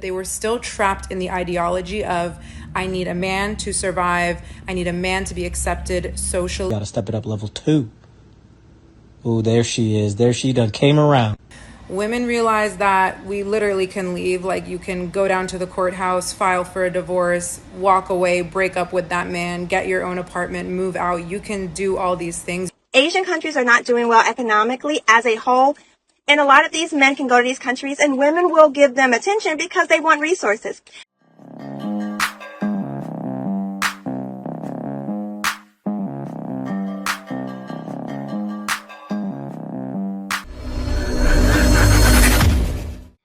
but they were still trapped in the ideology of, I need a man to survive. I need a man to be accepted socially. Gotta step it up level 2. Oh, there she is. There she done came around. Women realize that we literally can leave. Like, you can go down to the courthouse, file for a divorce, walk away, break up with that man, get your own apartment, move out. You can do all these things. Asian countries are not doing well economically as a whole. And a lot of these men can go to these countries and women will give them attention because they want resources.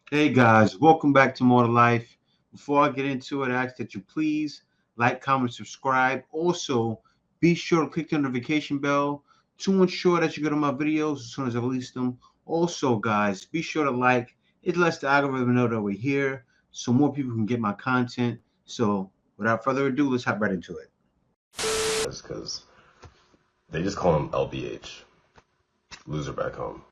Hey guys, welcome back to More to Life. Before I get into it, I ask that you please like, comment, subscribe. Also, be sure to click the notification bell to ensure that you get on my videos as soon as I release them. Also, guys, be sure to like. It lets the algorithm know that we're here so more people can get my content. So without further ado, let's hop right into it. Because they just call him LBH. Loser back home.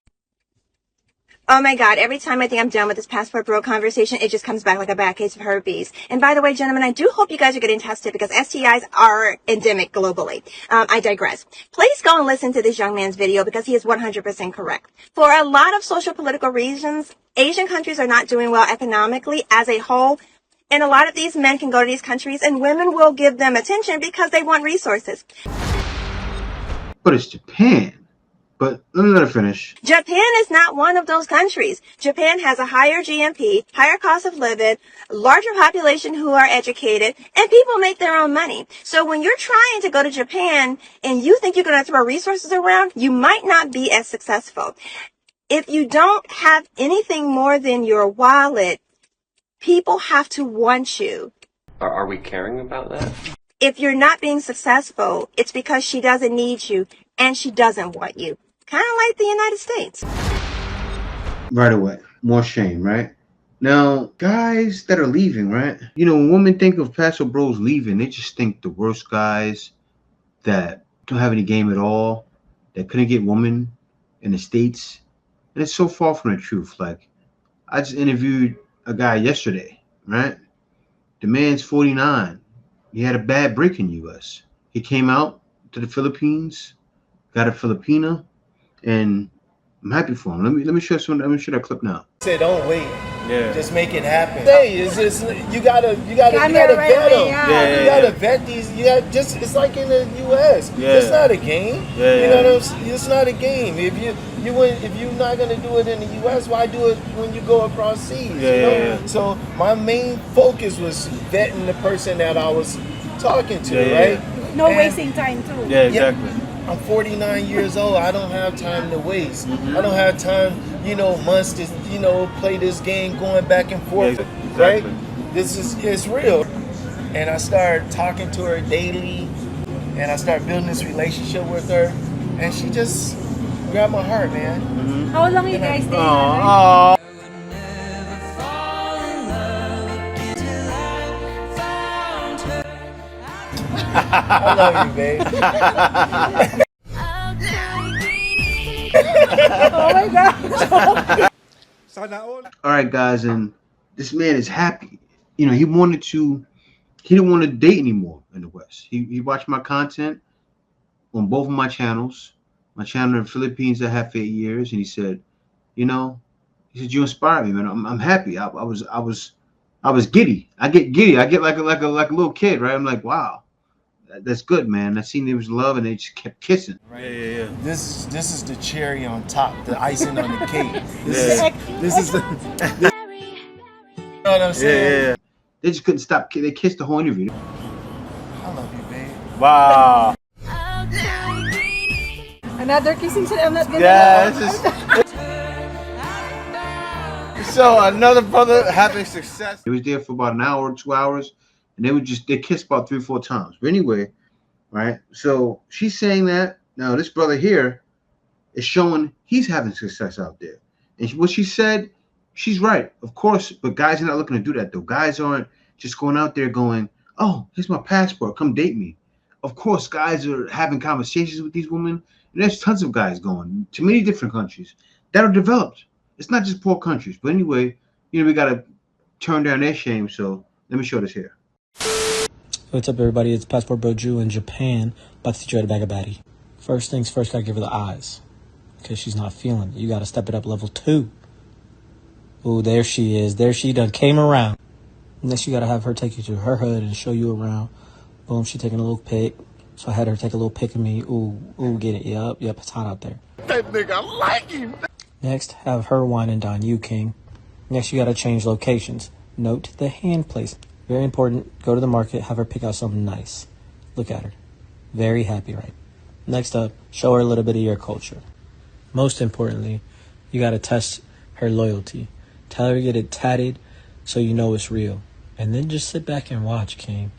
Oh my God, every time I think I'm done with this passport bro conversation, it just comes back like a bad case of herpes. And by the way, gentlemen, I do hope you guys are getting tested because STIs are endemic globally. I digress. Please go and listen to this young man's video because he is 100% correct. For a lot of social political reasons, Asian countries are not doing well economically as a whole. And a lot of these men can go to these countries and women will give them attention because they want resources. But it's Japan. But let me let her finish. Japan is not one of those countries. Japan has a higher GNP, higher cost of living, larger population who are educated, and people make their own money. So when you're trying to go to Japan and you think you're going to throw resources around, you might not be as successful. If you don't have anything more than your wallet, people have to want you. Are we caring about that? If you're not being successful, it's because she doesn't need you and she doesn't want you. Kind of like the United States. Right away. More shame, right? Now, guys that are leaving, right? You know, when women think of Paso Bros leaving, they just think the worst guys that don't have any game at all, that couldn't get women in the States. And it's so far from the truth. Like, I just interviewed a guy yesterday, right? The man's 49. He had a bad break in U.S. He came out to the Philippines, got a Filipina, and I'm happy for him. Let me show that clip now. Say don't wait. Yeah. Just make it happen. Say it's just you gotta vet them. Yeah. You gotta vet these. It's like in the U.S. Yeah. It's not a game. Yeah. You know what I'm saying? It's not a game. If you're not gonna do it in the U.S., why do it when you go across seas? Yeah. So my main focus was vetting the person that I was talking to, right? No wasting time too. Yeah, exactly. I'm 49 years old. I don't have time to waste. I don't have time, months to, play this game going back and forth, right? It's real. And I started talking to her daily, and I started building this relationship with her, and she just grabbed my heart, man. How long you guys dating? Oh. I love you, babe. Oh my God. All right, guys, and this man is happy. You know, he didn't want to date anymore in the West. He watched my content on both of my channels. My channel in the Philippines I had for 8 years, and he said, you inspire me, man. I'm happy. I was giddy. I get giddy. I get like a little kid, right? I'm like, wow. That's good, man. I seen there was love, and they just kept kissing. Yeah. This is the cherry on top, the icing on the cake. This is the. You know what I'm saying? Yeah. They just couldn't stop. They kissed the whole interview. I love you, babe. Wow. Another kissing scene. I'm not gonna. Yeah. So another brother having success. He was there for about an hour, 2 hours, and they kissed about 3 or 4 times. But anyway, right? So she's saying that now this brother here is showing he's having success out there. And what she said, she's right, of course, but guys are not looking to do that though. Guys aren't just going out there going, oh, here's my passport, come date me. Of course, guys are having conversations with these women, and there's tons of guys going to many different countries that are developed. It's not just poor countries. But anyway, we got a turn down their shame. So let me show this here. What's up, everybody? It's Passport Bro Drew in Japan. About to teach you how to bag a baddie. First things first, gotta give her the eyes. Because she's not feeling it. You gotta step it up level 2. Ooh, there she is. There she done came around. Next, you gotta have her take you to her hood and show you around. Boom, she taking a little pic. So I had her take a little pic of me. Ooh, get it. Yup, it's hot out there. That nigga like him. Next, have her wine and dine you, king. Next, you gotta change locations. Note the hand place. Very important. Go to the market, have her pick out something nice. Look at her. Very happy, right? Next up, show her a little bit of your culture. Most importantly, you gotta test her loyalty. Tell her to get it tatted so you know it's real. And then just sit back and watch, king.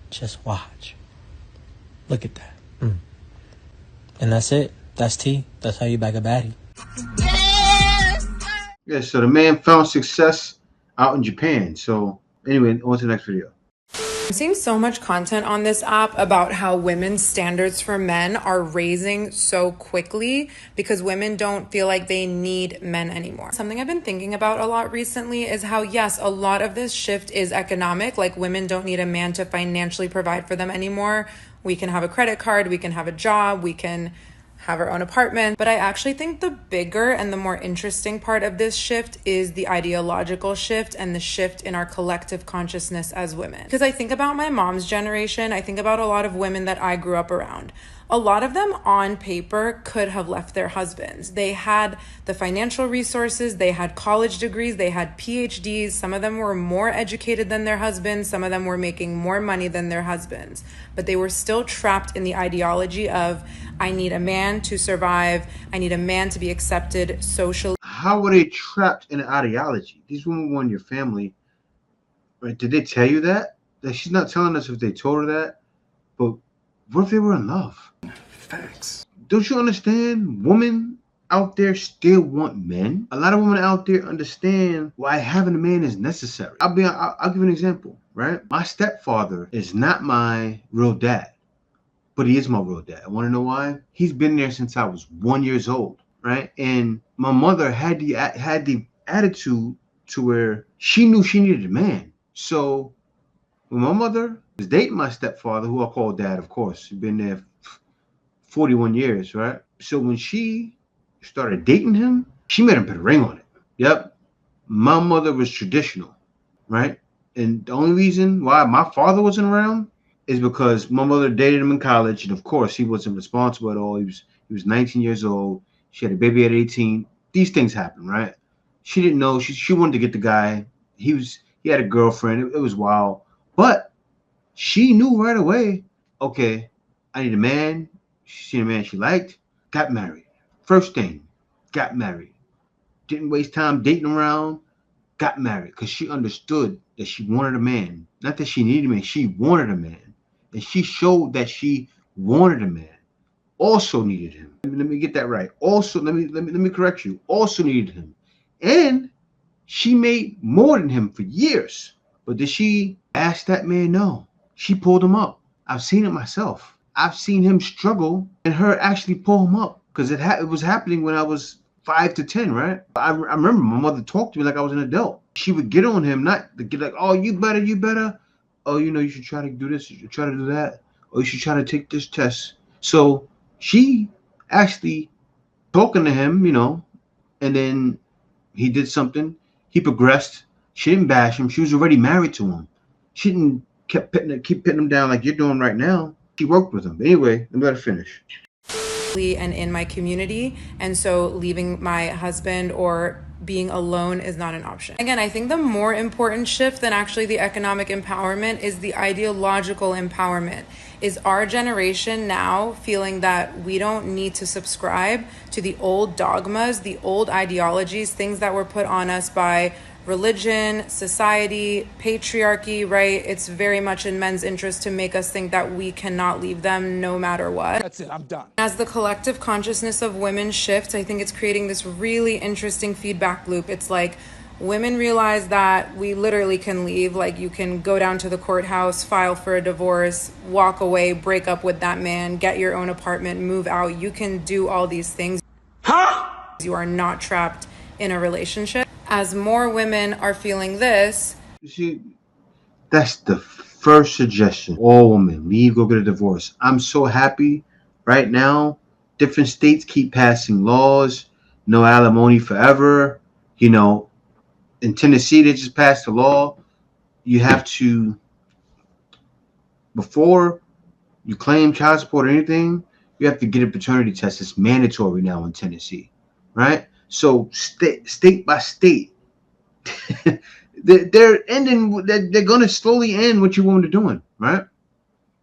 Just watch. Look at that. And that's it. That's T. That's how you bag a baddie. Yeah, so the man found success out in Japan. So anyway, on to the next video. I'm seeing so much content on this app about how women's standards for men are raising so quickly because women don't feel like they need men anymore. Something I've been thinking about a lot recently is how, yes, a lot of this shift is economic. Like, women don't need a man to financially provide for them anymore. We can have a credit card, we can have a job, we can have our own apartment. But I actually think the bigger and the more interesting part of this shift is the ideological shift and the shift in our collective consciousness as women. Because I think about my mom's generation, I think about a lot of women that I grew up around. A lot of them on paper could have left their husbands. They had the financial resources, they had college degrees, they had PhDs. Some of them were more educated than their husbands. Some of them were making more money than their husbands. But they were still trapped in the ideology of, I need a man to survive. I need a man to be accepted socially. How were they trapped in an ideology? These women were in your family, right? Did they tell you that? Like, she's not telling us if they told her that, but what if they were in love? Facts. Don't you understand? Women out there still want men. A lot of women out there understand why having a man is necessary. I'll give you an example, right? My stepfather is not my real dad, but he is my real dad. Want to know why? He's been there since I was 1 year old, right? And my mother had the attitude to where she knew she needed a man. So when my mother was dating my stepfather, who I call dad, of course, he's been there 41 years, right? So when she started dating him, she made him put a ring on it. Yep. My mother was traditional, right? And the only reason why my father wasn't around is because my mother dated him in college, and of course he wasn't responsible at all. He was 19 years old. She had a baby at 18. These things happen, right? She didn't know. She wanted to get the guy. He had a girlfriend. It was wild. But she knew right away, okay, I need a man. She seen a man she liked, got married. First thing, got married. Didn't waste time dating around, got married because she understood that she wanted a man. Not that she needed a man, she wanted a man. And she showed that she wanted a man. Also needed him. Let me get that right. Also, let me correct you. Also needed him. And she made more than him for years. But did she ask that man? No. She pulled him up. I've seen it myself. I've seen him struggle and her actually pull him up because it was happening when I was 5 to 10, right? I remember my mother talked to me like I was an adult. She would get on him, not to get like, oh, you better. Oh, you should try to do this, you should try to do that. Or you should try to take this test. So she actually talking to him, and then he did something. He progressed. She didn't bash him. She was already married to him. She didn't keep pitting him down like you're doing right now. She worked with him. Anyway, I'm going to finish. And in my community, and so leaving my husband or being alone is not an option. Again, I think the more important shift than actually the economic empowerment is the ideological empowerment. Is our generation now feeling that we don't need to subscribe to the old dogmas, the old ideologies, things that were put on us by religion, society, patriarchy, right? It's very much in men's interest to make us think that we cannot leave them no matter what. That's it, I'm done. As the collective consciousness of women shifts, I think it's creating this really interesting feedback loop. It's like women realize that we literally can leave. Like, you can go down to the courthouse, file for a divorce, walk away, break up with that man, get your own apartment, move out. You can do all these things. You are not trapped in a relationship. As more women are feeling this, You see, that's the first suggestion. All women, leave, go get a divorce. I'm so happy right now. Different states keep passing laws, no alimony forever. You know, in Tennessee, they just passed a law. You have to, before you claim child support or anything, you have to get a paternity test. It's mandatory now in Tennessee, right? So state by state, they're ending. They're going to slowly end what you women are doing, right?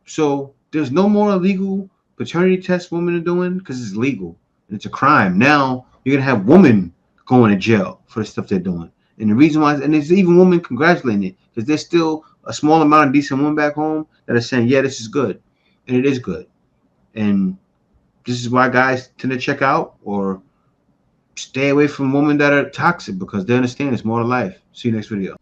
So there's no more illegal paternity tests women are doing because it's legal and it's a crime. Now you're gonna have women going to jail for the stuff they're doing. And the reason why, and there's even women congratulating it because there's still a small amount of decent women back home that are saying, yeah, this is good. And it is good. And this is why guys tend to check out or stay away from women that are toxic because they understand it's more to life. See you next video.